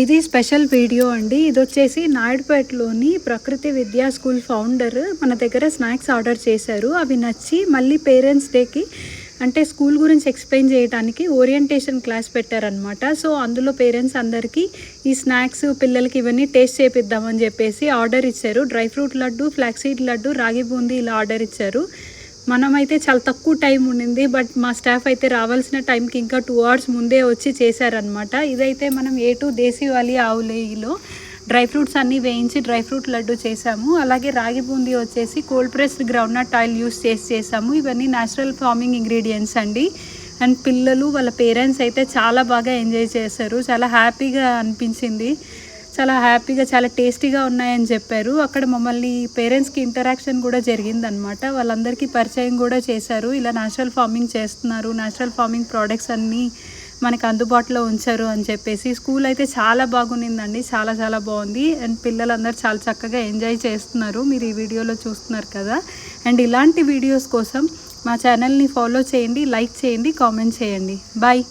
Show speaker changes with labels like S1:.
S1: ఇది special video అండి. ఇది వచ్చేసి నాయుడుపేటలోని ప్రకృతి విద్యా స్కూల్ ఫౌండర్ మన దగ్గర స్నాక్స్ ఆర్డర్ చేశారు. అవి నచ్చి మళ్ళీ పేరెంట్స్ డేకి అంటే స్కూల్ గురించి ఎక్స్ప్లెయిన్ చేయడానికి ఓరియంటేషన్ క్లాస్ పెట్టారనమాట. సో అందులో పేరెంట్స్ అందరికీ ఈ స్నాక్స్ పిల్లలకి ఇవన్నీ టేస్ట్ చేపిద్దామని చెప్పేసి ఆర్డర్ ఇచ్చారు. Dry fruit laddu, flaxseed laddu, రాగి బూందీ ఇలా ఆర్డర్ ఇచ్చారు. మనమైతే చాలా తక్కువ టైం ఉండింది, బట్ మా స్టాఫ్ అయితే రావాల్సిన టైంకి ఇంకా 2 hours ముందే వచ్చి చేశారనమాట. ఇదైతే మనం A2 దేశీవాలి ఆవు నెయ్యిలో డ్రై ఫ్రూట్స్ అన్నీ వేయించి డ్రై ఫ్రూట్ లడ్డు చేసాము. అలాగే రాగి బూందీ వచ్చేసి cold pressed groundnut oil use చేసాము. ఇవన్నీ న్యాచురల్ ఫార్మింగ్ ఇంగ్రీడియంట్స్ అండి. అండ్ పిల్లలు వాళ్ళ పేరెంట్స్ అయితే చాలా బాగా ఎంజాయ్ చేశారు. చాలా హ్యాపీగా అనిపించింది. చాలా హ్యాపీగా చాలా టేస్టీగా ఉన్నాయని చెప్పారు. అక్కడ మమ్మల్ని పేరెంట్స్కి ఇంటరాక్షన్ కూడా జరిగిందనమాట. వాళ్ళందరికీ పరిచయం కూడా చేశారు. ఇలా న్యాచురల్ ఫార్మింగ్ చేస్తున్నారు, న్యాచురల్ ఫార్మింగ్ ప్రోడక్ట్స్ అన్నీ మనకు అందుబాటులో ఉంచారు అని చెప్పేసి. స్కూల్ అయితే చాలా బాగుండిందండి, చాలా చాలా బాగుంది. అండ్ పిల్లలందరూ చాలా చక్కగా ఎంజాయ్ చేస్తున్నారు. మీరు ఈ వీడియోలో చూస్తున్నారు కదా. అండ్ ఇలాంటి వీడియోస్ కోసం మా ఛానల్ని ఫాలో చేయండి, లైక్ చేయండి, కామెంట్ చేయండి. బాయ్.